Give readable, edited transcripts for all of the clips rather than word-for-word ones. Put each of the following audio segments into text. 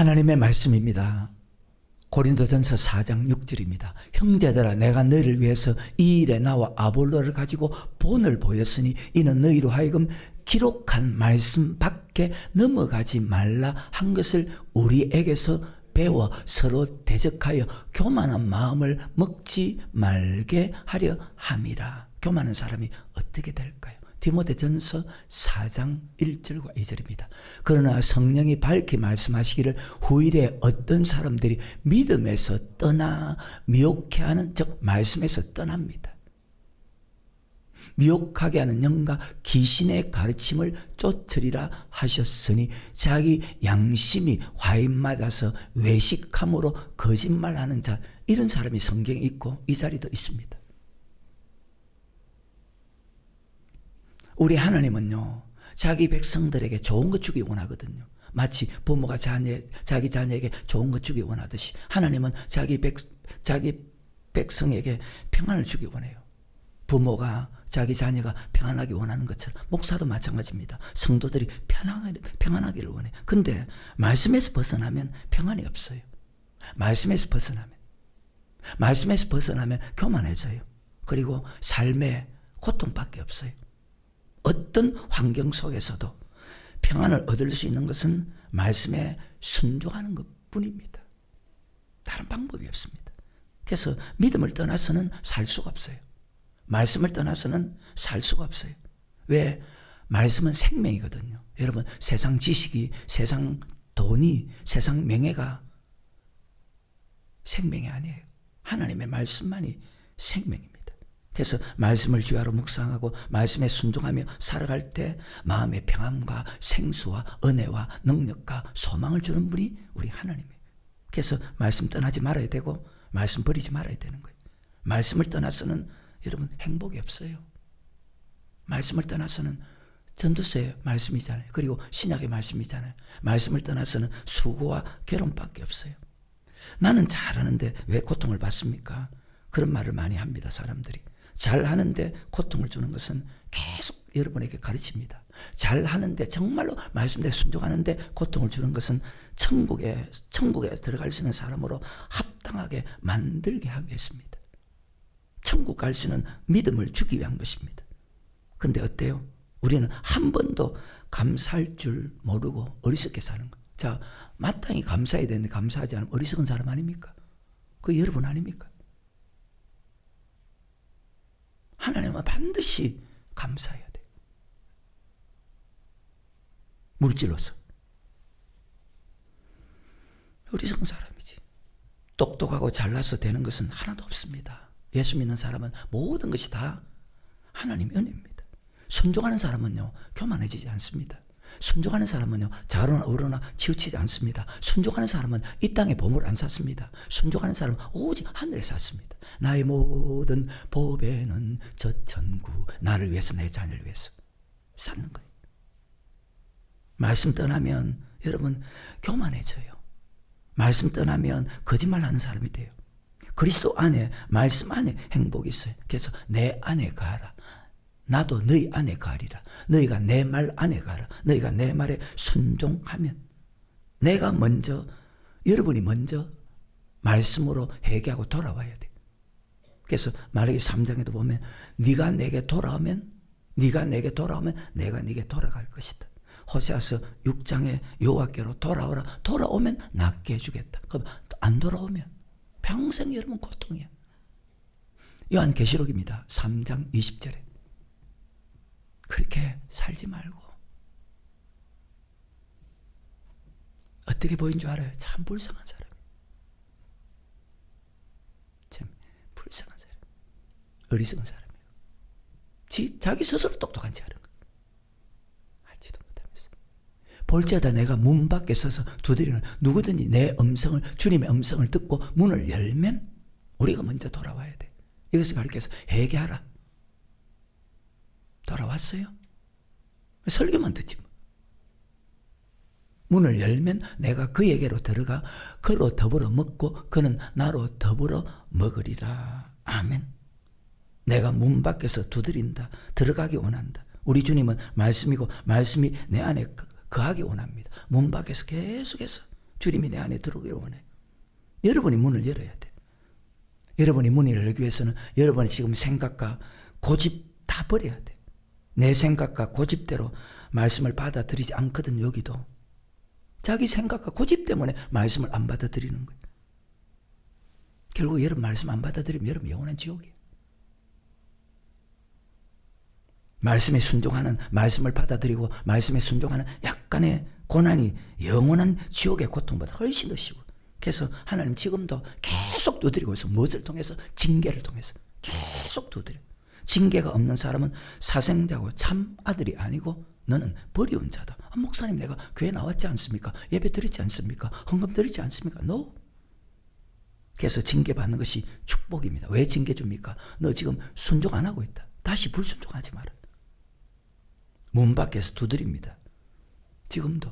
하나님의 말씀입니다. 고린도전서 4장 6절입니다. 형제들아 내가 너희를 위해서 이 일에 나와 아볼로를 가지고 본을 보였으니 이는 너희로 하여금 기록한 말씀 밖에 넘어가지 말라 한 것을 우리에게서 배워 서로 대적하여 교만한 마음을 먹지 말게 하려 함이라. 교만한 사람이 어떻게 될까요? 디모데전서 4장 1절과 2절입니다. 그러나 성령이 밝히 말씀하시기를 후일에 어떤 사람들이 믿음에서 떠나 미혹해하는 즉 말씀에서 떠납니다. 미혹하게 하는 영과 귀신의 가르침을 쫓으리라 하셨으니 자기 양심이 화인 맞아서 외식함으로 거짓말하는 자, 이런 사람이 성경에 있고 이 자리도 있습니다. 우리 하나님은요, 자기 백성들에게 좋은 것 주기 원하거든요. 마치 부모가 자기 자녀에게 좋은 것 주기 원하듯이 하나님은 자기 백성에게 평안을 주기 원해요. 부모가 자기 자녀가 평안하기 원하는 것처럼 목사도 마찬가지입니다. 성도들이 평안하기를 원해요. 근데 말씀에서 벗어나면 평안이 없어요. 말씀에서 벗어나면 교만해져요. 그리고 삶에 고통밖에 없어요. 어떤 환경 속에서도 평안을 얻을 수 있는 것은 말씀에 순종하는 것뿐입니다. 다른 방법이 없습니다. 그래서 믿음을 떠나서는 살 수가 없어요. 말씀을 떠나서는 살 수가 없어요. 왜? 말씀은 생명이거든요. 여러분, 세상 지식이, 세상 돈이, 세상 명예가 생명이 아니에요. 하나님의 말씀만이 생명입니다. 그래서 말씀을 주야로 묵상하고 말씀에 순종하며 살아갈 때 마음의 평안과 생수와 은혜와 능력과 소망을 주는 분이 우리 하나님이에요. 그래서 말씀 떠나지 말아야 되고 말씀 버리지 말아야 되는 거예요. 말씀을 떠나서는 여러분 행복이 없어요. 말씀을 떠나서는 전도서의 말씀이잖아요. 그리고 신약의 말씀이잖아요. 말씀을 떠나서는 수고와 괴로움밖에 없어요. 나는 잘하는데 왜 고통을 받습니까? 그런 말을 많이 합니다. 사람들이. 잘하는데 고통을 주는 것은 계속 여러분에게 가르칩니다. 잘하는데 정말로 말씀대로 순종하는데 고통을 주는 것은 천국에 들어갈 수 있는 사람으로 합당하게 만들게 하기 위해서입니다. 천국 갈 수 있는 믿음을 주기 위한 것입니다. 근데 어때요? 우리는 한 번도 감사할 줄 모르고 어리석게 사는 거예요. 자, 마땅히 감사해야 되는데 감사하지 않으면 어리석은 사람 아닙니까? 그 여러분 아닙니까? 하나님은 반드시 감사해야 돼요. 물질로서. 어리석은 사람이지. 똑똑하고 잘나서 되는 것은 하나도 없습니다. 예수 믿는 사람은 모든 것이 다 하나님의 은혜입니다. 순종하는 사람은요, 교만해지지 않습니다. 순종하는 사람은요, 자로나 어로나 치우치지 않습니다. 순종하는 사람은 이 땅에 보물 안 샀습니다. 순종하는 사람은 오직 하늘에 샀습니다. 나의 모든 보배는 저 천국, 나를 위해서, 내 자녀를 위해서 샀는 거예요. 말씀 떠나면 여러분 교만해져요. 말씀 떠나면 거짓말하는 사람이 돼요. 그리스도 안에, 말씀 안에 행복이 있어요. 그래서 내 안에 가라. 나도 너희 안에 가리라. 너희가 내 말 안에 가라. 너희가 내 말에 순종하면 내가 먼저, 여러분이 먼저 말씀으로 회개하고 돌아와야 돼. 그래서 말라기 3장에도 보면 네가 내게 돌아오면 내가 네게 돌아갈 것이다. 호세아서 6장에 여호와께로 돌아오라. 돌아오면 낫게 해주겠다. 그럼 안 돌아오면 평생 여러분 고통이야. 요한계시록입니다. 3장 20절에 그렇게 살지 말고 어떻게 보인 줄 알아요? 참 불쌍한 사람. 참 불쌍한 사람. 어리석은 사람이에요. 자기 스스로 똑똑한지 아는 거예요. 알지도 못하면서. 볼지어다 내가 문 밖에 서서 두드리는 누구든지 내 음성을, 주님의 음성을 듣고 문을 열면 우리가 먼저 돌아와야 돼. 이것을 가르쳐서 회개하라. 돌아왔어요? 설교만 듣지 뭐. 문을 열면 내가 그에게로 들어가 그로 더불어 먹고 그는 나로 더불어 먹으리라. 아멘. 내가 문 밖에서 두드린다. 들어가기 원한다. 우리 주님은 말씀이고 말씀이 내 안에 거하기 원합니다. 문 밖에서 계속해서 주님이 내 안에 들어오기를 원해요. 여러분이 문을 열어야 돼. 여러분이 문을 열기 위해서는 여러분의 지금 생각과 고집 다 버려야 돼. 내 생각과 고집대로 말씀을 받아들이지 않거든. 여기도 자기 생각과 고집 때문에 말씀을 안 받아들이는 거예요. 결국 여러분 말씀 안 받아들이면 여러분 영원한 지옥이에요. 말씀에 순종하는, 말씀을 받아들이고 말씀에 순종하는 약간의 고난이 영원한 지옥의 고통보다 훨씬 더 쉬워. 그래서 하나님 지금도 계속 두드리고 있어. 무엇을 통해서? 징계를 통해서 계속 두드려. 징계가 없는 사람은 사생자고 참 아들이 아니고 너는 버리운 자다. 목사님 내가 교회 나왔지 않습니까? 예배 드리지 않습니까? 헌금 드리지 않습니까? No. 그래서 징계받는 것이 축복입니다. 왜 징계 줍니까? 너 지금 순종 안 하고 있다. 다시 불순종하지 마라. 문 밖에서 두드립니다. 지금도.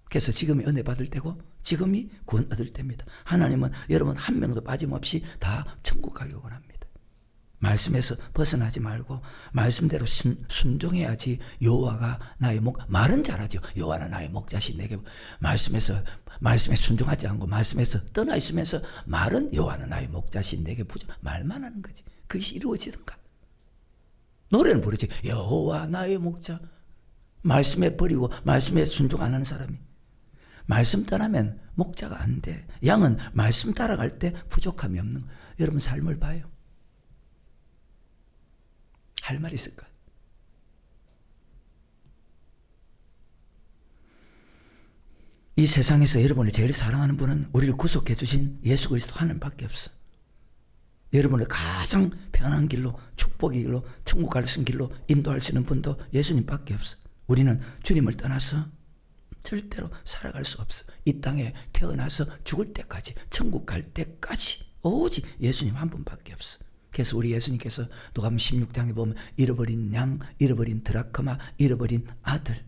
그래서 지금이 은혜 받을 때고 지금이 구원 얻을 때입니다. 하나님은 여러분 한 명도 빠짐없이 다 천국 가기 원합니다. 말씀에서 벗어나지 말고 말씀대로 순종해야지. 여호와가 나의 말은 잘하죠. 여호와는 나의 목자시. 내게 말씀에 순종하지 않고 말씀에서 떠나 있으면서 말은 여호와는 나의 목자시. 내게 부족. 말만 하는 거지. 그것이 이루어지든가. 노래는 부르지. 여호와 나의 목자. 말씀에 버리고 말씀에 순종 안 하는 사람이 말씀 떠나면 목자가 안 돼. 양은 말씀 따라갈 때 부족함이 없는 거예요. 여러분 삶을 봐요. 할 말 있을까? 이 세상에서 여러분이 제일 사랑하는 분은 우리를 구속해 주신 예수 그리스도 하나님밖에 없어. 여러분을 가장 편안한 길로, 축복의 길로, 천국 갈 수 있는 길로 인도할 수 있는 분도 예수님밖에 없어. 우리는 주님을 떠나서 절대로 살아갈 수 없어. 이 땅에 태어나서 죽을 때까지, 천국 갈 때까지 오직 예수님 한 분밖에 없어. 그래서 우리 예수님께서 누가복음 16장에 보면 잃어버린 양, 잃어버린 드라크마, 잃어버린 아들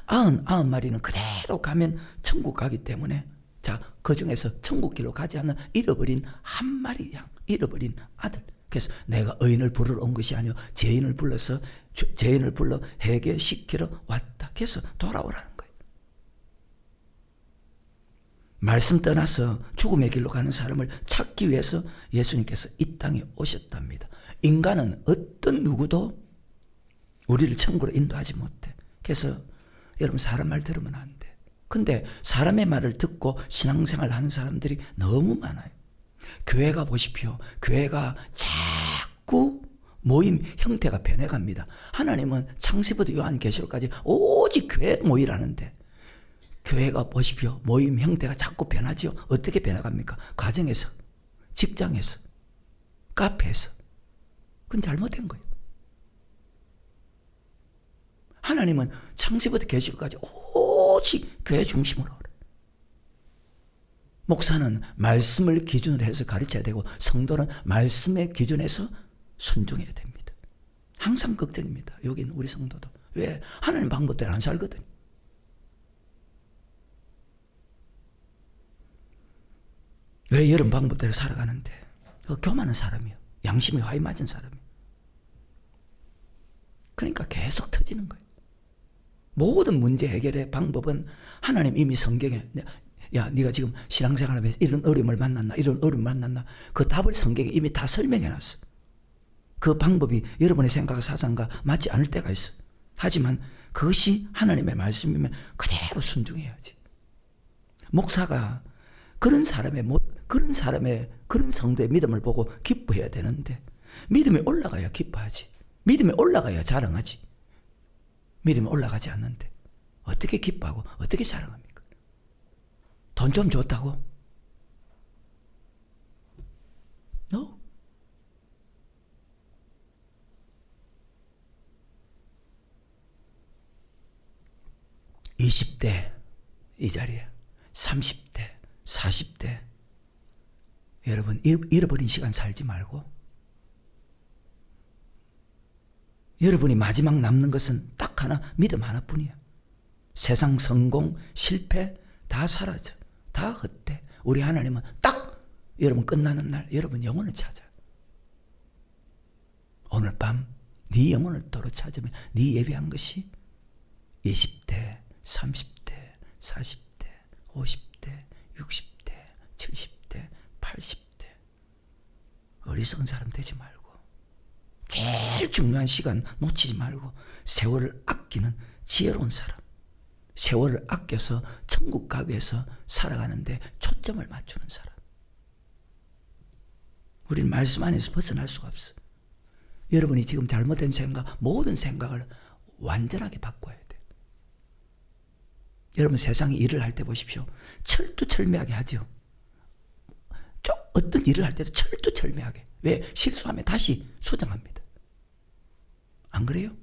99마리는 그대로 가면 천국 가기 때문에 자, 그 중에서 천국 길로 가지 않는 잃어버린 한 마리 양, 잃어버린 아들. 그래서 내가 의인을 부르러 온 것이 아니요 죄인을 불러 해결시키러 왔다. 그래서 돌아오라는 거예요. 말씀 떠나서 죽음의 길로 가는 사람을 찾기 위해서 예수님께서 이 땅에 오셨답니다. 인간은 어떤 누구도 우리를 천국으로 인도하지 못해. 그래서 여러분 사람 말 들으면 안 돼. 근데 사람의 말을 듣고 신앙생활 하는 사람들이 너무 많아요. 교회가 보십시오. 교회가 자꾸 모임 형태가 변해갑니다. 하나님은 창세부터 요한계시록까지 오직 교회 모이라는데 교회가 보십시오. 모임 형태가 자꾸 변하죠. 어떻게 변해갑니까? 가정에서, 직장에서, 카페에서. 그건 잘못된 거예요. 하나님은 창세부터 계시록까지 오직 교회 중심으로. 목사는 말씀을 기준으로 해서 가르쳐야 되고 성도는 말씀의 기준에서 순종해야 됩니다. 항상 걱정입니다. 여기는 우리 성도도. 왜? 하나님 방법대로 안 살거든. 왜 여러분 방법대로 살아가는데? 그 교만한 사람이요. 양심이 화이 맞은 사람이요. 그러니까 계속 터지는 거예요. 모든 문제 해결의 방법은 하나님 이미 성경에 야 네가 지금 신앙생활하면서 이런 어려움을 만났나 이런 어려움을 만났나 그 답을 성경에 이미 다 설명해놨어. 그 방법이 여러분의 생각과 사상과 맞지 않을 때가 있어. 하지만 그것이 하나님의 말씀이면 그대로 순종해야지. 목사가 그런 성도의 믿음을 보고 기뻐해야 되는데 믿음이 올라가야 기뻐하지. 믿음이 올라가야 자랑하지. 믿음이 올라가지 않는데 어떻게 기뻐하고 어떻게 자랑합니까? 돈 좀 줬다고? No. (20대) 이 자리에 30대 40대 여러분 잃어버린 시간 살지 말고 여러분이 마지막 남는 것은 딱 하나 믿음 하나뿐이야. 세상 성공 실패 다 사라져. 다 헛돼. 우리 하나님은 딱 여러분 끝나는 날 여러분 영혼을 찾아. 오늘 밤 네 영혼을 도로 찾으면 네 예배한 것이 20대 30대 40대 50대 60대 어리석은 사람 되지 말고 제일 중요한 시간 놓치지 말고 세월을 아끼는 지혜로운 사람, 세월을 아껴서 천국 가기 위해서 살아가는데 초점을 맞추는 사람. 우리는 말씀 안에서 벗어날 수가 없어. 여러분이 지금 잘못된 생각, 모든 생각을 완전하게 바꿔야 돼. 여러분 세상에 일을 할 때 보십시오. 철두철미하게 하죠. 어떤 일을 할 때도 철두철미하게. 왜? 실수하면 다시 수정합니다. 안 그래요?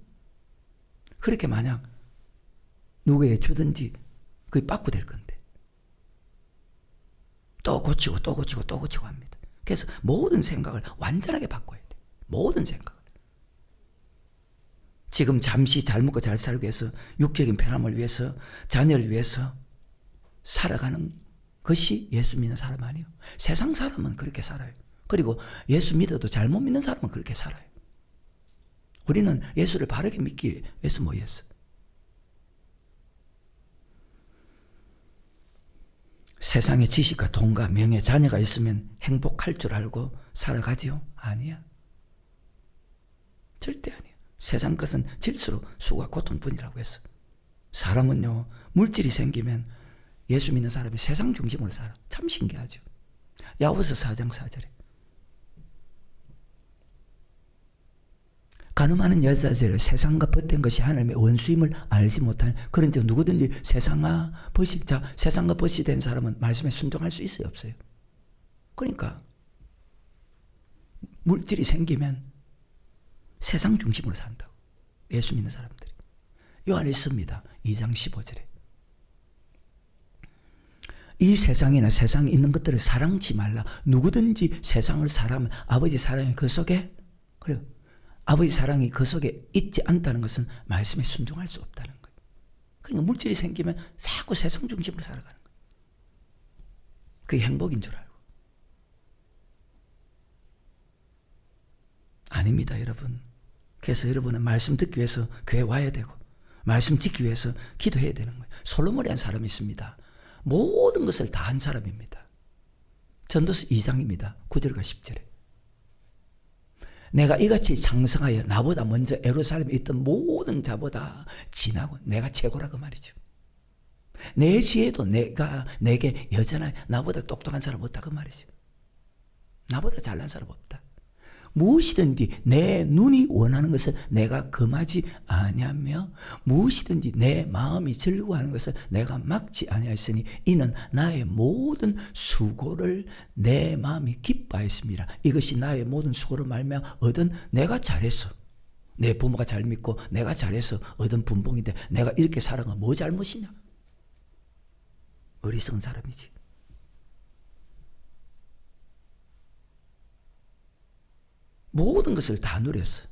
그렇게 만약 누구에게 주든지 그게 빠꾸 될 건데 또 고치고 또 고치고 또 고치고 합니다. 그래서 모든 생각을 완전하게 바꿔야 돼. 모든 생각을. 지금 잠시 잘 먹고 잘 살기 위해서 육적인 편함을 위해서 자녀를 위해서 살아가는 것이 예수 믿는 사람 아니에요. 세상 사람은 그렇게 살아요. 그리고 예수 믿어도 잘못 믿는 사람은 그렇게 살아요. 우리는 예수를 바르게 믿기 위해서 모였어. 세상에 지식과 돈과 명예, 자녀가 있으면 행복할 줄 알고 살아가지요? 아니야. 절대 아니야. 세상 것은 질수록 수고와 고통뿐이라고 했어. 사람은요, 물질이 생기면 예수 믿는 사람이 세상 중심으로 살아. 참 신기하죠. 야고보서 4장 4절에 가늠하는 여자들을 세상과 벗된 것이 하나님의 원수임을 알지 못하는 그런즉 누구든지 세상과 벗이 세상과 벗이 된 사람은 말씀에 순종할 수 있어요, 없어요? 그러니까 물질이 생기면 세상 중심으로 산다고. 예수 믿는 사람들이. 요 안에 있습니다. 2장 15절에 이 세상이나 세상에 있는 것들을 사랑치 말라. 누구든지 세상을 사랑하면 아버지 사랑이 그 속에, 그래요. 아버지 사랑이 그 속에 있지 않다는 것은 말씀에 순종할 수 없다는 거예요. 그러니까 물질이 생기면 자꾸 세상 중심으로 살아가는 거예요. 그게 행복인 줄 알고. 아닙니다, 여러분. 그래서 여러분은 말씀 듣기 위해서 교회 와야 되고 말씀 짓기 위해서 기도해야 되는 거예요. 솔로몬이라는 사람이 있습니다. 모든 것을 다 한 사람입니다. 전도서 2장입니다. 9절과 10절에 내가 이같이 장성하여 나보다 먼저 예루살렘에 있던 모든 자보다 진하고 내가 최고라 그 말이죠. 내 지혜도 내게 여전하여 나보다 똑똑한 사람 없다 그 말이죠. 나보다 잘난 사람 없다. 무엇이든지 내 눈이 원하는 것을 내가 금하지 아니하며 무엇이든지 내 마음이 즐거워하는 것을 내가 막지 아니하였으니 이는 나의 모든 수고를 내 마음이 기뻐하였습니다. 이것이 나의 모든 수고를 말미암아 얻은 내가 잘해서 내 부모가 잘 믿고 내가 잘해서 얻은 분봉인데 내가 이렇게 살아가 뭐 잘못이냐? 어리석은 사람이지. 모든 것을 다 누렸어.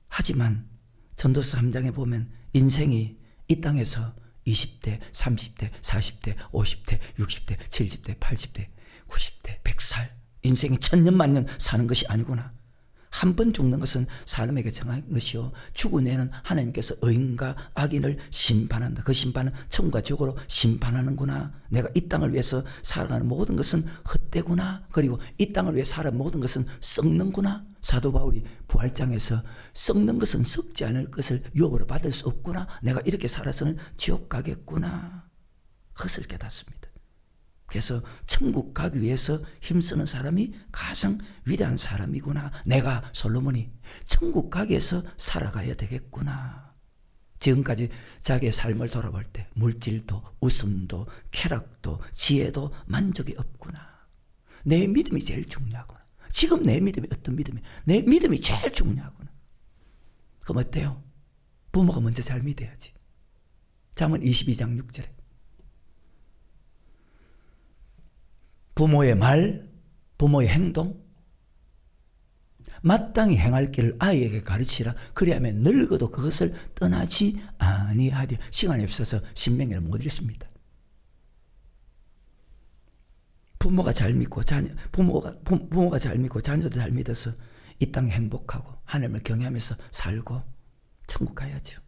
하지만 전도서 3장에 보면 인생이 이 땅에서 20대, 30대, 40대, 50대, 60대, 70대, 80대, 90대, 100살 인생이 천년 만년 사는 것이 아니구나. 한 번 죽는 것은 사람에게 정한 것이요 죽은 후에는 하나님께서 의인과 악인을 심판한다. 그 심판은 천국과 지옥으로 심판하는구나. 내가 이 땅을 위해서 살아가는 모든 것은 헛되구나. 그리고 이 땅을 위해 살아가는 모든 것은 썩는구나. 사도 바울이 부활장에서 썩는 것은 썩지 않을 것을 유업으로 받을 수 없구나. 내가 이렇게 살아서는 지옥 가겠구나. 그것을 깨닫습니다. 그래서 천국 가기 위해서 힘쓰는 사람이 가장 위대한 사람이구나. 내가 솔로몬이 천국 가기 위해서 살아가야 되겠구나. 지금까지 자기의 삶을 돌아볼 때 물질도 웃음도 쾌락도 지혜도 만족이 없구나. 내 믿음이 제일 중요하구나. 지금 내 믿음이 어떤 믿음이야? 내 믿음이 제일 중요하구나. 그럼 어때요? 부모가 먼저 잘 믿어야지. 잠언 22장 6절에 부모의 말, 부모의 행동, 마땅히 행할 길을 아이에게 가르치라. 그리하면 늙어도 그것을 떠나지 아니하리. 시간이 없어서 신명기를 못 읽습니다. 부모가 잘 믿고 부모가 잘 믿고 자녀도 잘 믿어서 이 땅에 행복하고 하나님을 경외하면서 살고 천국 가야죠.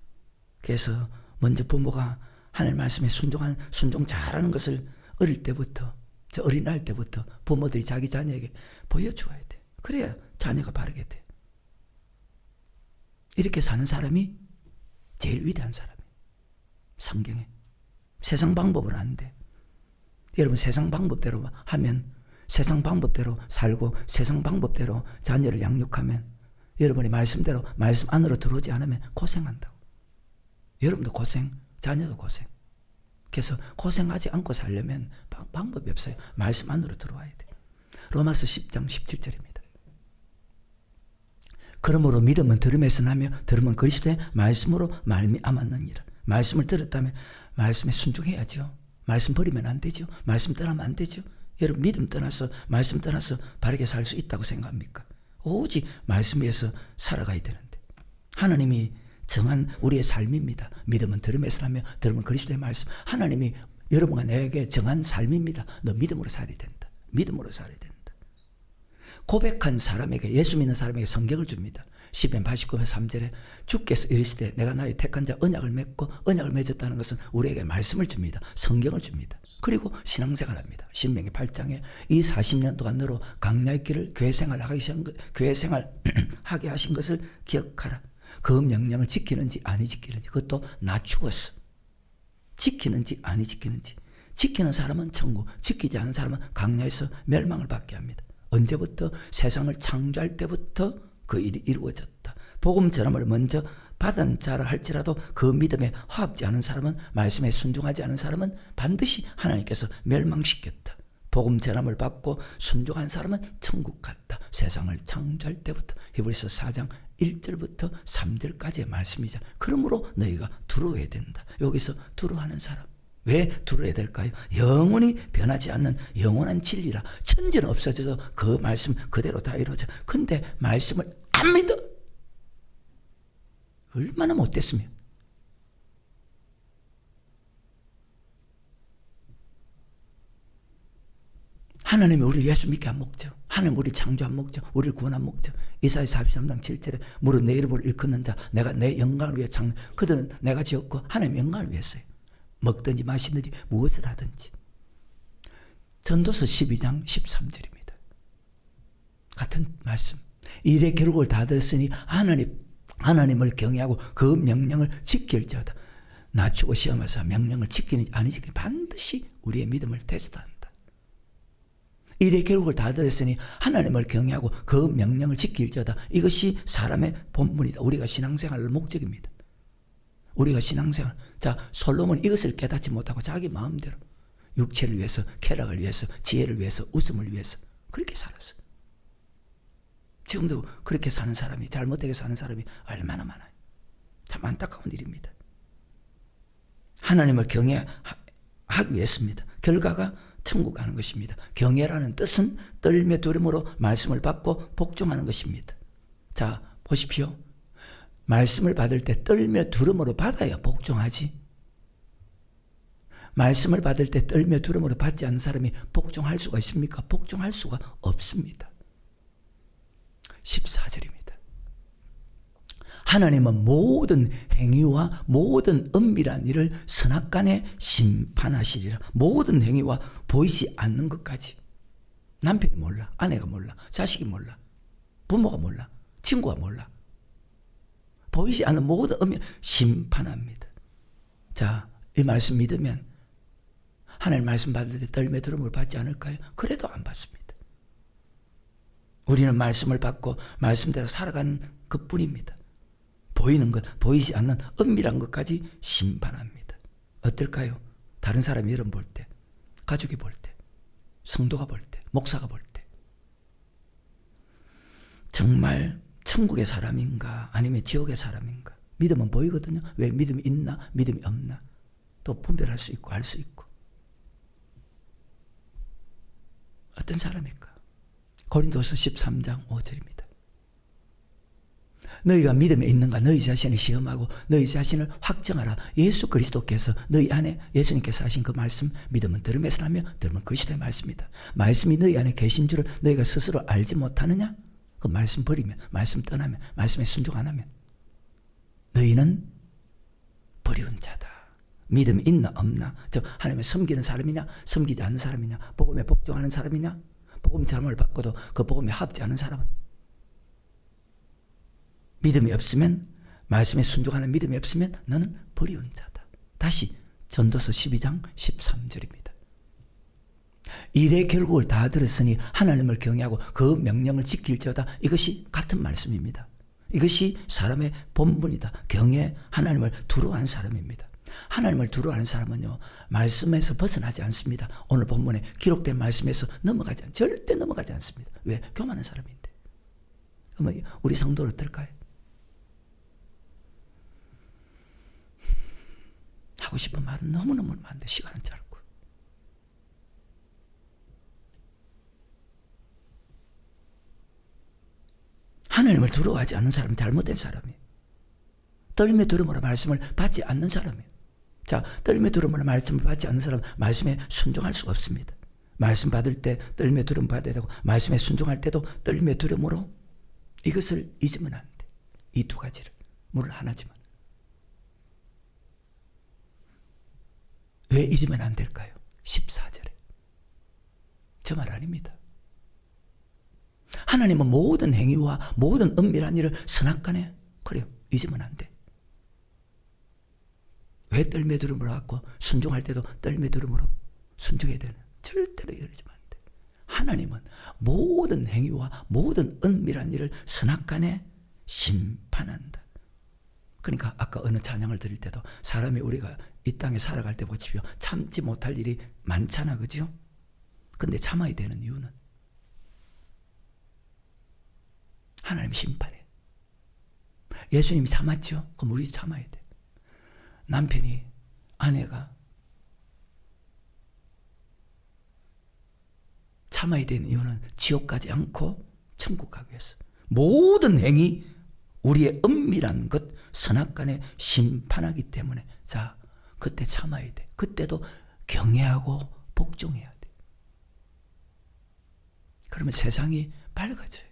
그래서 먼저 부모가 하나님 말씀에 순종 잘하는 것을 어릴 때부터 저 어린아이 때부터 부모들이 자기 자녀에게 보여주어야 돼. 그래야 자녀가 바르게 돼. 이렇게 사는 사람이 제일 위대한 사람이에요. 성경에. 세상 방법은 안 돼. 여러분 세상 방법대로 하면, 세상 방법대로 살고 세상 방법대로 자녀를 양육하면, 여러분이 말씀대로 말씀 안으로 들어오지 않으면 고생한다고. 여러분도 고생, 자녀도 고생. 그래서 고생하지 않고 살려면 방법이 없어요. 말씀 안으로 들어와야 돼. 로마서 10장 17절입니다. 그러므로 믿음은 들음에서 나며 들음은 그리스도의 말씀으로 말미암았느니라. 말씀을 들었다면 말씀에 순종해야죠. 말씀 버리면 안 되죠. 말씀 떠나면 안 되죠. 여러분 믿음 떠나서 말씀 떠나서 바르게 살 수 있다고 생각합니까? 오직 말씀 위에서 살아가야 되는데, 하나님이 정한 우리의 삶입니다. 믿음은 들음에서 나며 들음은 그리스도의 말씀. 하나님이 여러분과 내게 정한 삶입니다. 너 믿음으로 살아야 된다. 믿음으로 살아야 된다. 고백한 사람에게, 예수 믿는 사람에게 성경을 줍니다. 시편 89편 3절에 주께서 이르시되 내가 나의 택한 자 언약을 맺고, 언약을 맺었다는 것은 우리에게 말씀을 줍니다. 성경을 줍니다. 그리고 신앙생활을 합니다. 신명기 8장에 이 40년 동안 너로 광야의 길을 교회 생활하게 하신 것을 기억하라. 그 명령을 지키는지 아니 지키는지, 그것도 낮추었어. 지키는지 아니 지키는지. 지키는 사람은 천국, 지키지 않은 사람은 광야에서 멸망을 받게 합니다. 언제부터? 세상을 창조할 때부터 그 일이 이루어졌다. 복음 전함을 먼저 받은 자라 할지라도 그 믿음에 화합지 않은 사람은, 말씀에 순종하지 않은 사람은 반드시 하나님께서 멸망시켰다. 복음 전함을 받고 순종한 사람은 천국 갔다. 세상을 창조할 때부터. 히브리서 4장 1절부터 3절까지의 말씀이자. 그러므로 너희가 두려워야 된다. 여기서 두려워하는 사람. 왜 두려워야 될까요? 영원히 변하지 않는 영원한 진리라. 천지는 없어져도 그 말씀 그대로 다 이루어져. 근데 말씀을 안 믿어. 얼마나 못됐으면. 하나님이 우리 예수 믿게 한 목적, 하나님 우리 창조한 목적, 우리를 구원한 목적. 이사야 43장 7절에 무릇 내 이름을 일컫는 자 내가 내 영광을 위해 그들은 내가 지었고 하나님 영광을 위해서요. 먹든지 마시든지 무엇을 하든지. 전도서 12장 13절입니다. 같은 말씀. 일의 결국을 다 들었으니 하나님을 경외하고 그 명령을 지킬지어다. 낮추고 시험하사 명령을 지키는지 아니 지키는지 반드시 우리의 믿음을 테스트한다. 일의 결국을 다 들었으니 하나님을 경외하고 그 명령을 지킬지어다. 이것이 사람의 본분이다. 우리가 신앙생활의 목적입니다. 우리가 신앙생활. 자, 솔로몬은 이것을 깨닫지 못하고 자기 마음대로 육체를 위해서, 쾌락을 위해서, 지혜를 위해서, 웃음을 위해서 그렇게 살았어. 지금도 그렇게 사는 사람이, 잘못되게 사는 사람이 얼마나 많아요. 참 안타까운 일입니다. 하나님을 경외하기 위해서입니다. 결과가 천국 가는 것입니다. 경외라는 뜻은 떨며 두려움으로 말씀을 받고 복종하는 것입니다. 자, 보십시오. 말씀을 받을 때 떨며 두려움으로 받아야 복종하지. 말씀을 받을 때 떨며 두려움으로 받지 않는 사람이 복종할 수가 있습니까? 복종할 수가 없습니다. 14절입니다. 하나님은 모든 행위와 모든 은밀한 일을 선악간에 심판하시리라. 모든 행위와 보이지 않는 것까지. 남편이 몰라, 아내가 몰라, 자식이 몰라, 부모가 몰라, 친구가 몰라. 보이지 않는 모든 은밀 심판합니다. 자, 이 말씀 믿으면 하나님 말씀 받을 때 떨며 두려움을 받지 않을까요? 그래도 안 받습니다. 우리는 말씀을 받고 말씀대로 살아가는 것뿐입니다. 보이는 것, 보이지 않는 은밀한 것까지 심판합니다. 어떨까요? 다른 사람이 여러분 볼 때, 가족이 볼 때, 성도가 볼 때, 목사가 볼 때 정말 천국의 사람인가 아니면 지옥의 사람인가. 믿음은 보이거든요. 왜? 믿음이 있나 믿음이 없나 또 분별할 수 있고 알 수 있고. 어떤 사람일까? 고린도서 13장 5절입니다. 너희가 믿음에 있는가 너희 자신을 시험하고 너희 자신을 확정하라. 예수 그리스도께서 너희 안에, 예수님께서 하신 그 말씀, 믿음은 들음에서 나며 들음은 그리스도의 말씀이다. 말씀이 너희 안에 계신 줄을 너희가 스스로 알지 못하느냐? 그 말씀 버리면, 말씀 떠나면, 말씀에 순종 안 하면 너희는 버리운 자다. 믿음이 있나 없나, 즉 하나님을 섬기는 사람이냐 섬기지 않는 사람이냐, 복음에 복종하는 사람이냐 복음 전함을 받고도 그 복음에 합지 않은 사람은, 믿음이 없으면, 말씀에 순종하는 믿음이 없으면 너는 버리운 자다. 다시 전도서 12장 13절입니다. 일의 결국을 다 들었으니 하나님을 경외하고 그 명령을 지킬지어다. 이것이 같은 말씀입니다. 이것이 사람의 본분이다. 경외, 하나님을 두려워하는 사람입니다. 하나님을 두려워하는 사람은요, 말씀에서 벗어나지 않습니다. 오늘 본문에 기록된 말씀에서 절대 넘어가지 않습니다. 왜? 교만한 사람인데. 그러면 우리 성도는 어떨까요? 하고 싶은 말은 너무너무 많은데 시간은 짧고. 하나님을 두려워하지 않는 사람은 잘못된 사람이에요. 떨며 두려움으로 말씀을 받지 않는 사람이에요. 자, 떨며 두려움으로 말씀을 받지 않는 사람은 말씀에 순종할 수가 없습니다. 말씀 받을 때 떨며 두려움 받아야 되고, 말씀에 순종할 때도 떨며 두려움으로, 이것을 잊으면 안 돼. 이 두 가지를. 물 하나지만. 왜 잊으면 안 될까요? 14절에. 저 말 아닙니다. 하나님은 모든 행위와 모든 은밀한 일을 선악간에, 그래요, 잊으면 안 돼. 왜 떨며 두려움으로 갖고 순종할 때도 떨며 두려움으로 순종해야 되는? 절대로 이러지면 안 돼. 하나님은 모든 행위와 모든 은밀한 일을 선악간에 심판한다. 그러니까 아까 어느 찬양을 드릴 때도 사람이 우리가 이 땅에 살아갈 때 보십시오. 참지 못할 일이 많잖아, 그죠? 근데 참아야 되는 이유는 하나님 심판해. 예수님이 참았죠? 그럼 우리도 참아야 돼. 남편이, 아내가 참아야 되는 이유는 지옥 가지 않고 천국 가기 위해서. 모든 행위, 우리의 은밀한 것, 선악간에 심판하기 때문에, 자, 그때 참아야 돼. 그때도 경외하고 복종해야 돼. 그러면 세상이 밝아져요.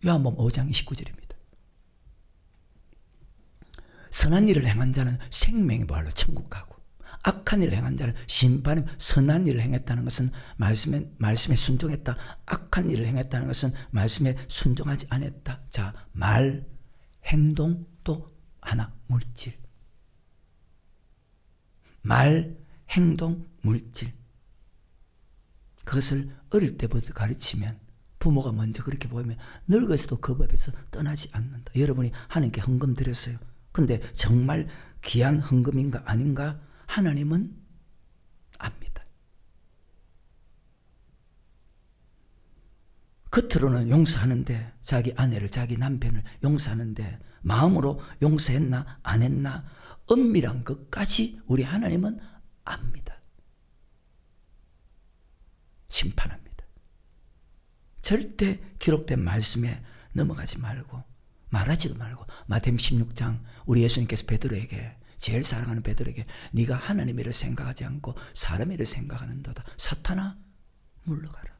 요한복음 5장 29절입니다. 선한 일을 행한 자는 생명의 부활로 천국 가고, 악한 일을 행한 자는 심판의. 선한 일을 행했다는 것은 말씀에 순종했다. 악한 일을 행했다는 것은 말씀에 순종하지 않았다. 자, 말, 행동, 또 하나, 물질. 말, 행동, 물질. 그것을 어릴 때부터 가르치면, 부모가 먼저 그렇게 보이면 늙어서도 그 법에서 떠나지 않는다. 여러분이 하나님께 헌금 드렸어요. 근데 정말 귀한 헌금인가 아닌가 하나님은 압니다. 겉으로는 용서하는데, 자기 아내를, 자기 남편을 용서하는데 마음으로 용서했나 안 했나, 은밀한 것까지 우리 하나님은 압니다. 심판합니다. 절대 기록된 말씀에 넘어가지 말고, 말하지도 말고. 마태복음 16장 우리 예수님께서 베드로에게, 제일 사랑하는 베드로에게, 네가 하나님 일을 생각하지 않고 사람 일을 생각하는도다. 사탄아, 물러가라.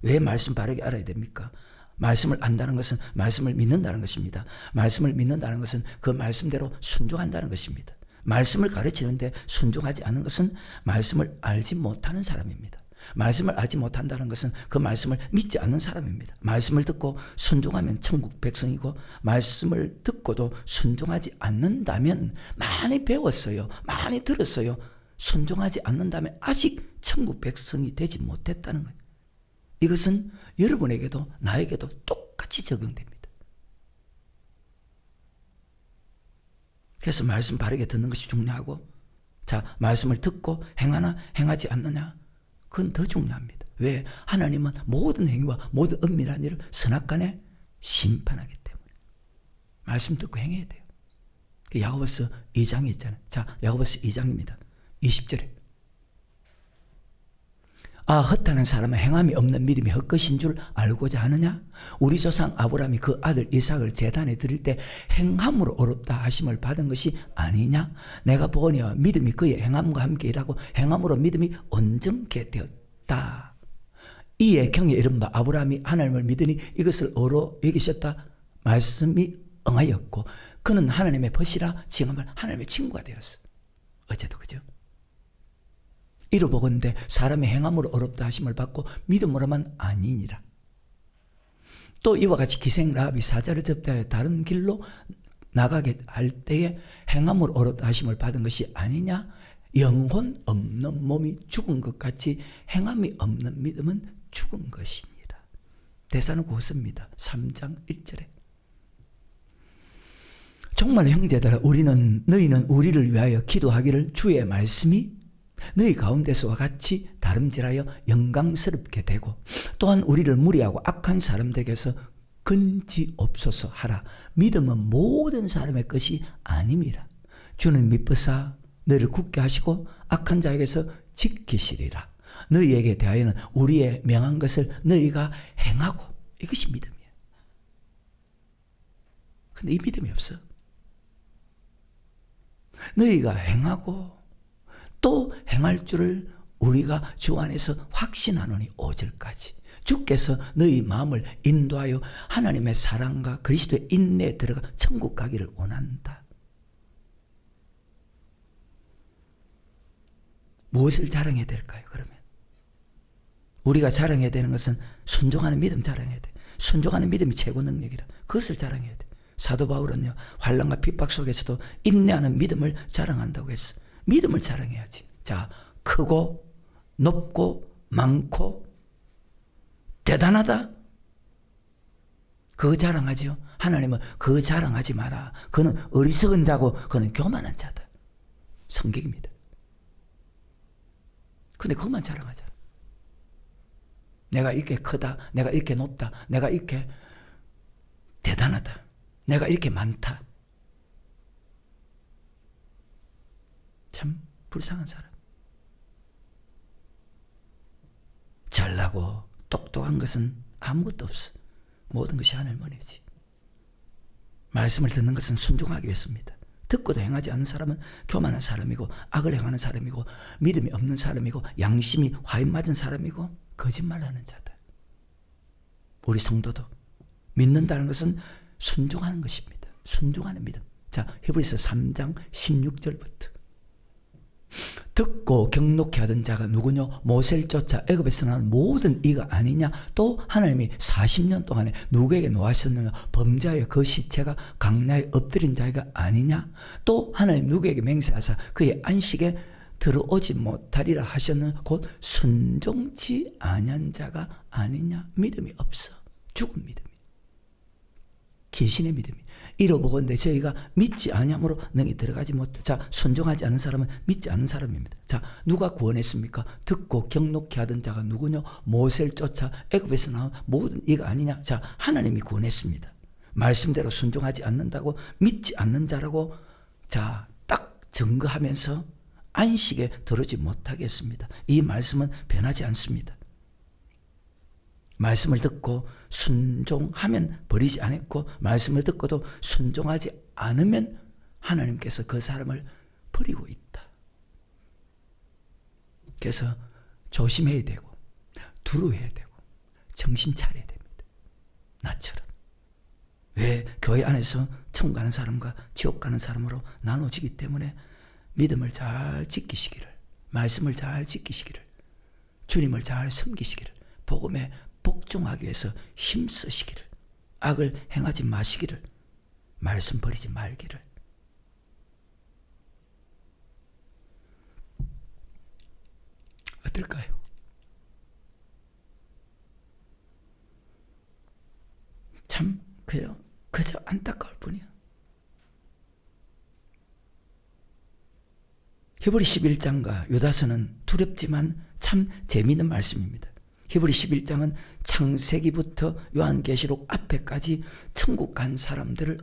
왜 말씀 바르게 알아야 됩니까? 말씀을 안다는 것은 말씀을 믿는다는 것입니다. 말씀을 믿는다는 것은 그 말씀대로 순종한다는 것입니다. 말씀을 가르치는데 순종하지 않는 것은 말씀을 알지 못하는 사람입니다. 말씀을 알지 못한다는 것은 그 말씀을 믿지 않는 사람입니다. 말씀을 듣고 순종하면 천국 백성이고, 말씀을 듣고도 순종하지 않는다면, 많이 배웠어요, 많이 들었어요, 순종하지 않는다면 아직 천국 백성이 되지 못했다는 거예요. 이것은 여러분에게도 나에게도 똑같이 적용됩니다. 그래서 말씀 바르게 듣는 것이 중요하고, 자, 말씀을 듣고 행하나 행하지 않느냐, 그건 더 중요합니다. 왜? 하나님은 모든 행위와 모든 은밀한 일을 선악간에 심판하기 때문에 말씀 듣고 행해야 돼요. 야고보서 2장이 있잖아요. 자, 야고보서 2장입니다. 20절에 아, 헛하는 사람은 행함이 없는 믿음이 헛것인 줄 알고자 하느냐? 우리 조상 아브라함이 그 아들 이삭을 제단에 드릴 때 행함으로 어렵다 하심을 받은 것이 아니냐? 내가 보거니와 믿음이 그의 행함과 함께 일하고 행함으로 믿음이 온전케 되었다. 이에 경에 이른바 아브라함이 하나님을 믿으니 이것을 어로 여기셨다 말씀이 응하였고, 그는 하나님의 벗이라 칭함을 하나님의 친구가 되었어. 어제도 그죠? 이루보건대 사람의 행함으로 어렵다 하심을 받고 믿음으로만 아니니라. 또 이와 같이 기생 라합이 사자를 접대하여 다른 길로 나가게 할 때에 행함으로 어렵다 하심을 받은 것이 아니냐. 영혼 없는 몸이 죽은 것 같이 행함이 없는 믿음은 죽은 것이니라. 데살로니가후서입니다. 3장 1절에. 정말 형제들아, 너희는 우리를 위하여 기도하기를 주의 말씀이 너희 가운데서와 같이 다름질하여 영광스럽게 되고 또한 우리를 무리하고 악한 사람들에게서 건지옵소서 하라. 믿음은 모든 사람의 것이 아님이라. 주는 미쁘사 너희를 굳게 하시고 악한 자에게서 지키시리라. 너희에게 대하여는 우리의 명한 것을 너희가 행하고. 이것이 믿음이에요. 근데 이 믿음이 없어. 너희가 행하고 또 행할 줄을 우리가 주 안에서 확신하노니 오절까지. 주께서 너희 마음을 인도하여 하나님의 사랑과 그리스도의 인내에 들어가 천국 가기를 원한다. 무엇을 자랑해야 될까요? 그러면 우리가 자랑해야 되는 것은 순종하는 믿음 자랑해야 돼. 순종하는 믿음이 최고 능력이라. 그것을 자랑해야 돼. 사도 바울은요, 환난과 핍박 속에서도 인내하는 믿음을 자랑한다고 했어. 믿음을 자랑해야지. 자, 크고 높고 많고 대단하다. 그거 자랑하지요. 하나님은 그거 자랑하지 마라. 그는 어리석은 자고 그는 교만한 자다. 성격입니다. 근데 그것만 자랑하잖아. 내가 이렇게 크다. 내가 이렇게 높다. 내가 이렇게 대단하다. 내가 이렇게 많다. 참 불쌍한 사람. 잘나고 똑똑한 것은 아무것도 없어. 모든 것이 하늘머니지. 말씀을 듣는 것은 순종하기 위해서입니다. 듣고도 행하지 않는 사람은 교만한 사람이고 악을 행하는 사람이고 믿음이 없는 사람이고 양심이 화인 맞은 사람이고 거짓말하는 자다. 우리 성도도 믿는다는 것은 순종하는 것입니다. 순종하는 믿음. 자, 히브리서 3장 16절부터. 듣고 경록케 하던 자가 누구뇨? 모세를 쫓아 애굽에서 난 모든 이가 아니냐? 또 하나님이 40년 동안에 누구에게 노하셨느냐? 범죄하여 그 시체가 강야에 엎드린 자가 아니냐? 또 하나님 누구에게 맹세하사 그의 안식에 들어오지 못하리라 하셨느냐? 곧 순종치 아니한 자가 아니냐? 믿음이 없어. 죽은 믿음이. 귀신의 믿음이. 이로보건대 저희가 믿지 아니함으로 능히 들어가지 못해. 자, 순종하지 않은 사람은 믿지 않는 사람입니다. 자, 누가 구원했습니까? 듣고 경록케 하던 자가 누구뇨? 모세를 쫓아 애굽에서 나온 모든 이가 아니냐? 자, 하나님이 구원했습니다. 말씀대로 순종하지 않는다고 믿지 않는 자라고 자, 딱 증거하면서 안식에 들어오지 못하게 했습니다. 이 말씀은 변하지 않습니다. 말씀을 듣고 순종하면 버리지 않았고 말씀을 듣고도 순종하지 않으면 하나님께서 그 사람을 버리고 있다. 그래서 조심해야 되고 두려워해야 되고 정신 차려야 됩니다. 나처럼. 왜? 교회 안에서 천국 가는 사람과 지옥 가는 사람으로 나눠지기 때문에 믿음을 잘 지키시기를, 말씀을 잘 지키시기를, 주님을 잘 섬기시기를, 복음에 복종하기 위해서 힘쓰시기를, 악을 행하지 마시기를, 말씀 버리지 말기를. 어떨까요? 참 그저 안타까울 뿐이야. 히브리 11장과 유다서는 두렵지만 참 재미있는 말씀입니다. 히브리 11장은 창세기부터 요한계시록 앞에까지 천국 간 사람들을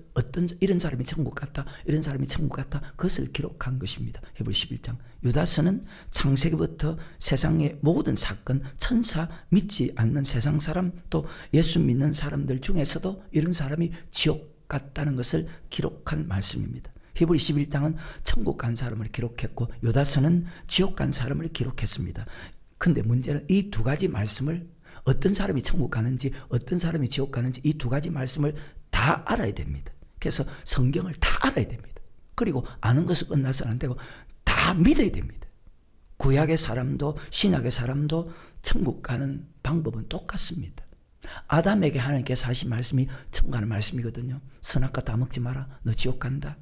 이런 사람이 천국 갔다, 이런 사람이 천국 갔다, 그것을 기록한 것입니다. 히브리 11장. 유다서는 창세기부터 세상의 모든 사건, 천사, 믿지 않는 세상 사람, 또 예수 믿는 사람들 중에서도 이런 사람이 지옥 갔다는 것을 기록한 말씀입니다. 히브리 11장은 천국 간 사람을 기록했고 유다서는 지옥 간 사람을 기록했습니다. 근데 문제는 이 두 가지 말씀을 어떤 사람이 천국 가는지 어떤 사람이 지옥 가는지 이 두 가지 말씀을 다 알아야 됩니다. 그래서 성경을 다 알아야 됩니다. 그리고 아는 것은 끝나서는 안 되고 다 믿어야 됩니다. 구약의 사람도 신약의 사람도 천국 가는 방법은 똑같습니다. 아담에게 하나님께서 하신 말씀이 천국 가는 말씀이거든요. 선악과 다 먹지 마라. 너 지옥 간다.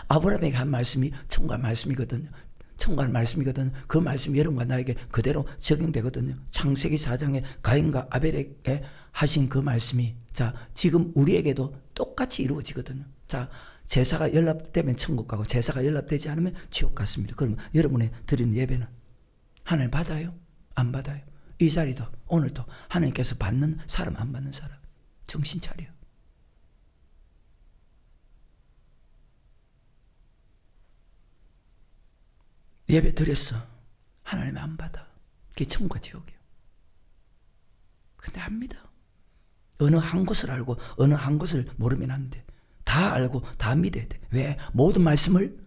아브라함에게 한 말씀이 천국 가는 말씀이거든요. 천국 가는 말씀이거든요. 그 말씀이 여러분과 나에게 그대로 적용되거든요. 창세기 4장에 가인과 아벨에게 하신 그 말씀이 자 지금 우리에게도 똑같이 이루어지거든요. 자 제사가 연락되면 천국 가고 제사가 연락되지 않으면 지옥 갔습니다. 그러면 여러분의 드리는 예배는 하나님 받아요? 안 받아요? 이 자리도 오늘도 하나님께서 받는 사람 안 받는 사람 정신 차려. 예배 드렸어. 하나님 안 받아. 그게 천국과 지옥이에요. 근데 합니다. 어느 한 곳을 알고 어느 한 곳을 모르면 안 돼. 다 알고 다 믿어야 돼. 왜? 모든 말씀을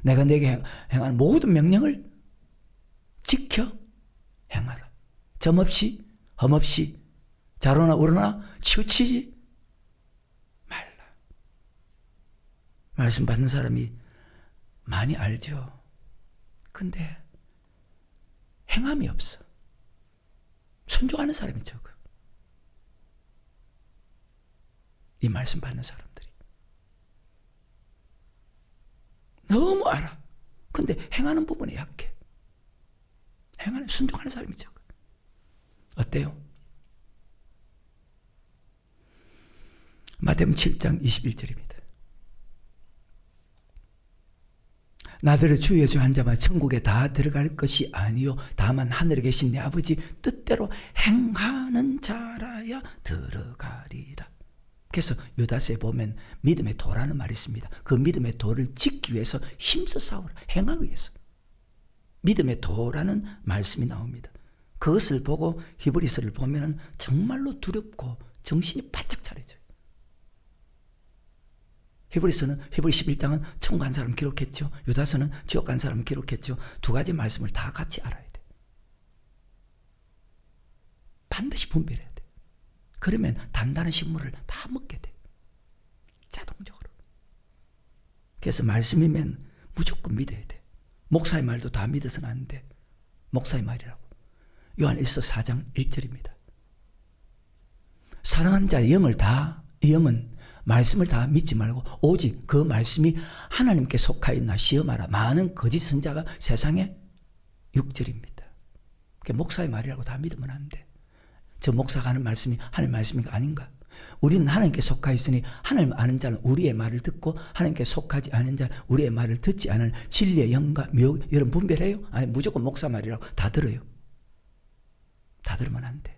내가 내게 행한 모든 명령을 지켜 행하라. 점 없이 흠 없이 자로나 우러나 치우치지 말라. 말씀 받는 사람이 많이 알죠. 근데 행함이 없어. 순종하는 사람이 적어. 이 말씀 받는 사람들이 너무 알아. 근데 행하는 부분에 약해. 순종하는 사람이 적어. 어때요? 마태복음 7장 21절입니다. 나더러 주여 주여 한 자만 천국에 다 들어갈 것이 아니요 다만 하늘에 계신 내 아버지 뜻대로 행하는 자라야 들어가리라. 그래서 유다서에 보면 믿음의 도라는 말이 있습니다. 그 믿음의 도를 짓기 위해서 힘써 싸우라. 행하기 위해서. 믿음의 도라는 말씀이 나옵니다. 그것을 보고 히브리서를 보면 정말로 두렵고 정신이 바짝 차려져요. 히브리서는 히브리 11장은 천국 간 사람 기록했죠. 유다서는 지옥 간 사람 기록했죠. 두 가지 말씀을 다 같이 알아야 돼. 반드시 분별해야 돼. 그러면 단단한 식물을 다 먹게 돼. 자동적으로. 그래서 말씀이면 무조건 믿어야 돼. 목사의 말도 다 믿어서는 안 돼. 목사의 말이라고. 요한일서 4장 1절입니다. 사랑하는 자의 영을 다, 이 영은 말씀을 다 믿지 말고 오직 그 말씀이 하나님께 속하였나 시험하라. 많은 거짓 선자가 세상에 6절입니다. 목사의 말이라고 다 믿으면 안 돼. 저 목사가 하는 말씀이 하나님 말씀인가 아닌가? 우리는 하나님께 속하 있으니 하나님 아는 자는 우리의 말을 듣고 하나님께 속하지 않은 자는 우리의 말을 듣지 않은 진리의 영과 묘. 여러분 분별해요? 아니 무조건 목사 말이라고 다 들어요. 다 들으면 안 돼.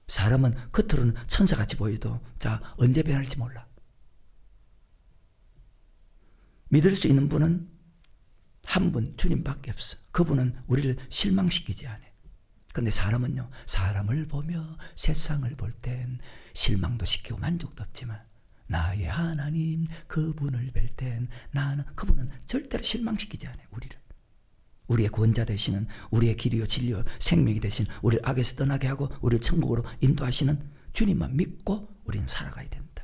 사람은 겉으로는 천사같이 보여도 자 언제 변할지 몰라. 믿을 수 있는 분은 한 분 주님밖에 없어. 그분은 우리를 실망시키지 않아요. 그런데 사람은요, 사람을 보며 세상을 볼 땐 실망도 시키고 만족도 없지만 나의 하나님 그분을 뵐 땐 나는 그분은 절대로 실망시키지 않아요. 우리의 구원자 되시는, 우리의 길이요 진리요 생명이 되신, 우리를 악에서 떠나게 하고 우리를 천국으로 인도하시는 주님만 믿고 우리는 살아가야 된다.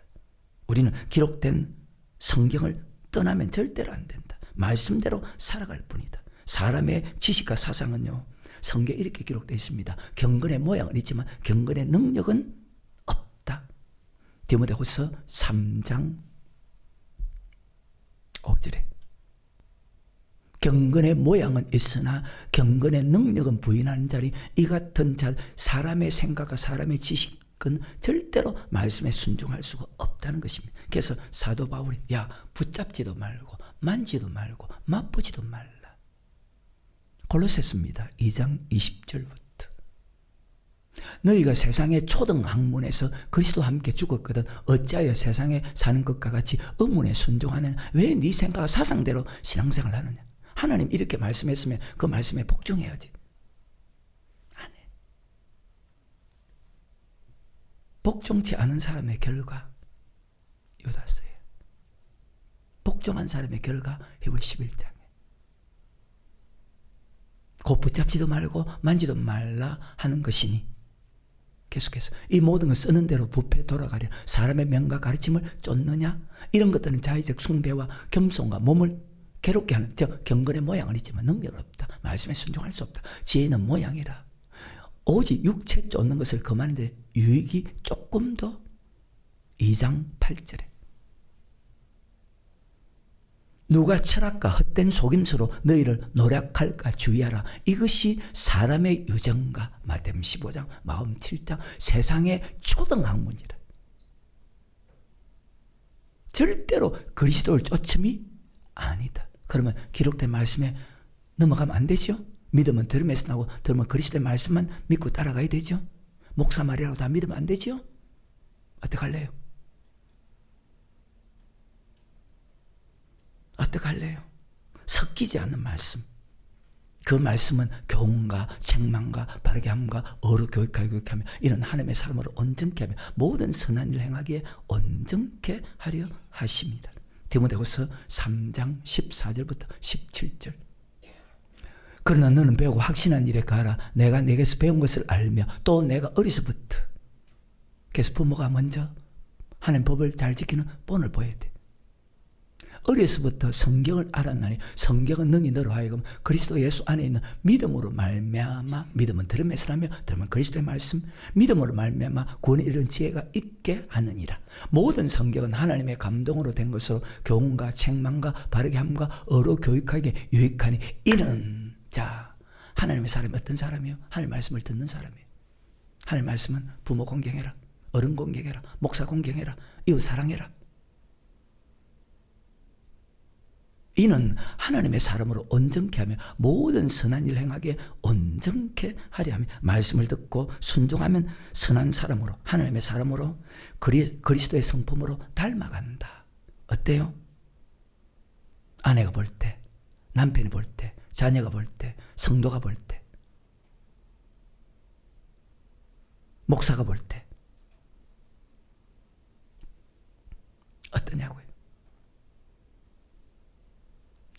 우리는 기록된 성경을 떠나면 절대로 안 된다. 말씀대로 살아갈 뿐이다. 사람의 지식과 사상은요, 성경에 이렇게 기록되어 있습니다. 경건의 모양은 있지만 경건의 능력은 없다. 디모데후서 3장 5절에 경건의 모양은 있으나 경건의 능력은 부인하는 자리 이 같은 자 사람의 생각과 사람의 지식은 절대로 말씀에 순종할 수가 없다는 것입니다. 그래서 사도 바울이 야 붙잡지도 말고 만지도 말고 맛보지도 말라. 골로새서입니다. 2장 20절부터 너희가 세상의 초등 학문에서 그리스도와 함께 죽었거든 어찌하여 세상에 사는 것과 같이 의문에 순종하느냐. 왜 네 생각과 사상대로 신앙생활을 하느냐. 하나님 이렇게 말씀했으면 그 말씀에 복종해야지. 안 해. 복종치 않은 사람의 결과 유다서예요. 복종한 사람의 결과 히브리 11장에 곧 붙잡지도 말고 만지도 말라 하는 것이니 계속해서 이 모든 걸 쓰는 대로 부패 돌아가려 사람의 명과 가르침을 쫓느냐. 이런 것들은 자의적 숭배와 겸손과 몸을 괴롭게 하는 경건의 모양은 있지만 능력은 없다. 말씀에 순종할 수 없다. 지혜는 모양이라. 오직 육체 쫓는 것을 금하는데 유익이 조금 더 2장 8절에 누가 철학과 헛된 속임수로 너희를 노략할까 주의하라. 이것이 사람의 유정과 마태복음 15장, 마음 7장 세상의 초등학문이라. 절대로 그리스도를 쫓음이 아니다. 그러면 기록된 말씀에 넘어가면 안 되죠. 믿음은 들음에서 나고 들으면 그리스도의 말씀만 믿고 따라가야 되죠. 목사 말이라고 다 믿으면 안 되죠. 어떡할래요? 어떡할래요? 섞이지 않는 말씀. 그 말씀은 교훈과 책망과 바르게 함과 어로 교육하며 이런 하나님의 사람으로 온전케 하며 모든 선한 일 행하기에 온전케 하려 하십니다. 디모데후서 3장 14절부터 17절. 그러나 너는 배우고 확신한 일에 가라. 내가 내게서 배운 것을 알며 또 내가 어려서부터. 그래서 부모가 먼저 하나님 법을 잘 지키는 본을 보여야 돼. 어려서부터 성경을 알았나니 성경은 능히 너로 하여금 그리스도 예수 안에 있는 믿음으로 말미암아, 믿음은 들음에서 나며 들음은 그리스도의 말씀, 믿음으로 말미암아 구원에 이르는 지혜가 있게 하느니라. 모든 성경은 하나님의 감동으로 된 것으로 교훈과 책망과 바르게 함과 어로 교육하기에 유익하니 이는 자, 하나님의 사람이 어떤 사람이요? 하나님의 말씀을 듣는 사람이에요. 하나님의 말씀은 부모 공경해라, 어른 공경해라, 목사 공경해라, 이웃 사랑해라. 이는 하나님의 사람으로 온전케 하며 모든 선한 일 행하기에 온전케 하려 하며 말씀을 듣고 순종하면 선한 사람으로 하나님의 사람으로 그리스도의 성품으로 닮아간다. 어때요? 아내가 볼 때, 남편이 볼 때, 자녀가 볼 때, 성도가 볼 때, 목사가 볼 때 어떠냐고요?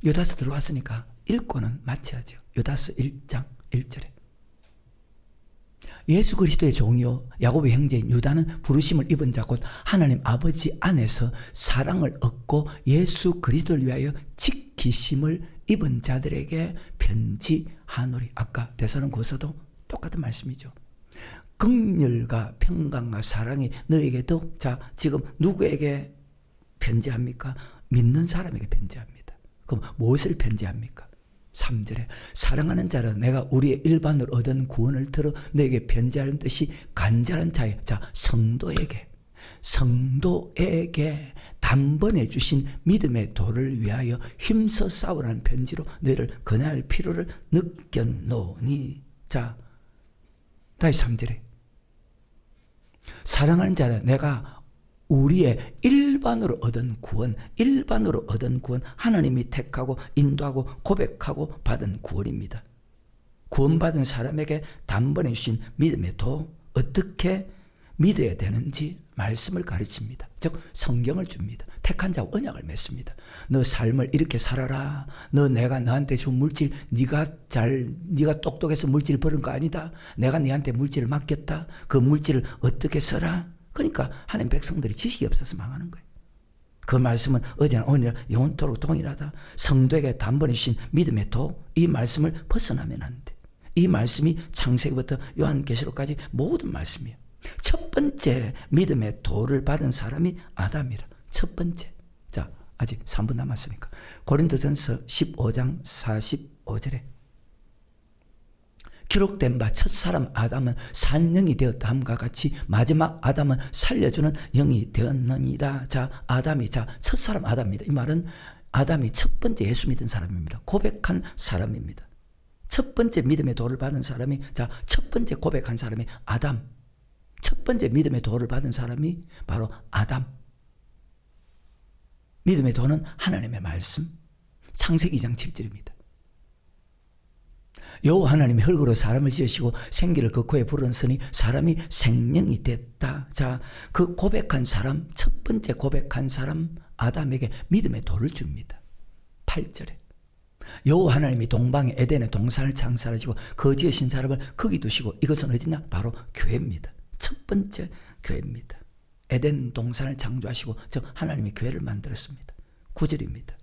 유다서 들어왔으니까 읽고는 마쳐야죠. 유다서 1장 1절에 예수 그리스도의 종이요 야곱의 형제인 유다는 부르심을 입은 자 곧 하나님 아버지 안에서 사랑을 얻고 예수 그리스도를 위하여 지키심을 입은 자들에게 편지하노리. 아까 데살로니가서도 똑같은 말씀이죠. 긍휼과 평강과 사랑이 너에게 더욱. 자, 지금 누구에게 편지합니까? 믿는 사람에게 편지합니다. 그럼 무엇을 편지합니까? 3절에 사랑하는 자라 내가 우리의 일반으로 얻은 구원을 들어 너에게 편지하는 뜻이 간절한 자에, 자, 성도에게 단번에 주신 믿음의 도를 위하여 힘써 싸우라는 편지로 너희를 권할 필요를 느꼈노니. 자, 다시 3절에 사랑하는 자라 내가 우리의 일반으로 얻은 구원, 하나님이 택하고 인도하고 고백하고 받은 구원입니다. 구원받은 사람에게 단번에 주신 믿음의 도, 어떻게 믿어야 되는지 말씀을 가르칩니다. 즉 성경을 줍니다. 택한 자와 언약을 맺습니다. 너 삶을 이렇게 살아라. 내가 너한테 준 물질, 네가 똑똑해서 물질 버는 거 아니다. 내가 네한테 물질을 맡겼다. 그 물질을 어떻게 써라. 그러니까 하나님 백성들이 지식이 없어서 망하는 거예요. 그 말씀은 어제나 오늘이나 영원토록 동일하다. 성도에게 단번에 주신 믿음의 도, 이 말씀을 벗어나면 안 돼. 이 말씀이 창세기부터 요한계시록까지 모든 말씀이에요. 첫 번째 믿음의 도를 받은 사람이 아담이라. 첫 번째. 자, 아직 3분 남았으니까 고린도전서 15장 45절에 기록된 바 첫사람 아담은 산 영이 되었다 함과 같이 마지막 아담은 살려주는 영이 되었느니라. 자, 아담이, 자, 첫사람 아담입니다. 이 말은 아담이 첫 번째 예수 믿은 사람입니다. 고백한 사람입니다. 첫 번째 믿음의 도를 받은 사람이, 자, 첫 번째 고백한 사람이 아담. 첫 번째 믿음의 도를 받은 사람이 바로 아담. 믿음의 도는 하나님의 말씀. 창세기 2장 7절입니다. 여호와 하나님이 흙으로 사람을 지으시고 생기를 그 코에 불어넣으니 사람이 생명이 됐다. 자, 그 고백한 사람, 첫 번째 고백한 사람 아담에게 믿음의 도를 줍니다. 8절에 여호와 하나님이 동방에 에덴의 동산을 창설하시고 그 지으신 사람을 거기 두시고, 이것은 어디냐? 바로 교회입니다. 첫 번째 교회입니다. 에덴 동산을 창조하시고 즉 하나님이 교회를 만들었습니다. 9절입니다.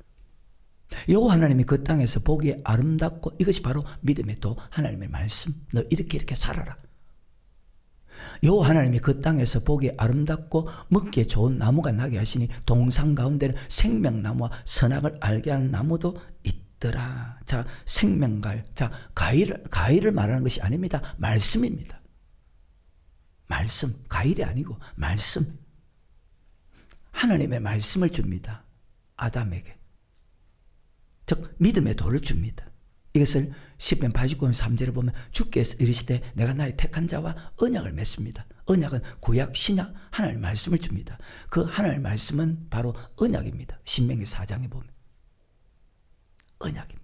여호와 하나님이 그 땅에서 보기에 아름답고 이것이 바로 믿음의 도 하나님의 말씀. 너 이렇게 살아라. 여호와 하나님이 그 땅에서 보기에 아름답고 먹기에 좋은 나무가 나게 하시니 동산 가운데는 생명나무와 선악을 알게 하는 나무도 있더라. 자, 생명과일. 자, 과일을 말하는 것이 아닙니다. 말씀입니다. 말씀. 과일이 아니고 말씀. 하나님의 말씀을 줍니다. 아담에게. 즉 믿음의 도를 줍니다. 이것을 시편 89편 3절에 보면 주께서 이르시되 내가 나의 택한 자와 언약을 맺습니다. 언약은 구약 신약 하나님의 말씀을 줍니다. 그 하나님의 말씀은 바로 언약입니다. 신명기 4장에 보면 언약입니다.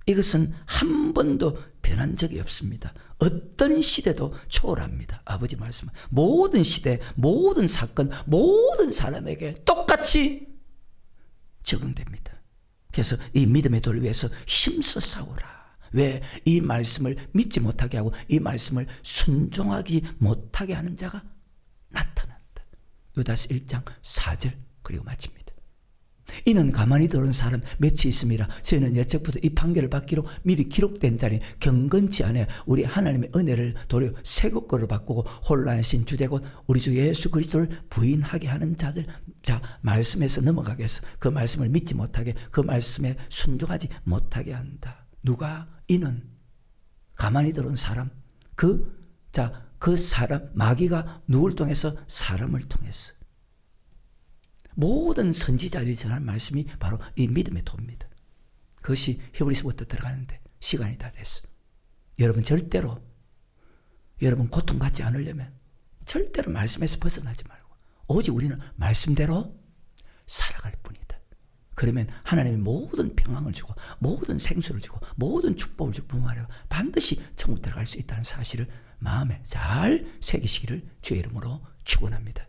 이것은 한 번도 변한 적이 없습니다. 어떤 시대도 초월합니다. 아버지 말씀은 모든 시대, 모든 사건, 모든 사람에게 똑같이 적용됩니다. 그래서 이 믿음의 도를 위해서 힘써 싸우라. 왜? 이 말씀을 믿지 못하게 하고 이 말씀을 순종하지 못하게 하는 자가 나타난다. 유다서 1장 4절 그리고 마칩니다. 이는 가만히 들은 사람 몇이 있음이라. 저희는 예적부터 이 판결을 받기로 미리 기록된 자리 경건치 않아 우리 하나님의 은혜를 도리어 새 것으로 바꾸고 혼란신 주되고 우리 주 예수 그리스도를 부인하게 하는 자들. 자, 말씀에서 넘어가게 해서 그 말씀을 믿지 못하게, 그 말씀에 순종하지 못하게 한다. 누가? 이는 가만히 들은 사람. 그 사람, 마귀가 누굴 통해서? 사람을 통해서. 모든 선지자들이 전하는 말씀이 바로 이 믿음의 도입니다. 그것이 히브리서부터 들어가는데 시간이 다 됐어. 여러분 절대로 여러분 고통받지 않으려면 절대로 말씀에서 벗어나지 말고 오직 우리는 말씀대로 살아갈 뿐이다. 그러면 하나님이 모든 평안을 주고 모든 생수를 주고 모든 축복을 주고 분만하고 반드시 천국 들어갈 수 있다는 사실을 마음에 잘 새기시기를 주의 이름으로 축원합니다.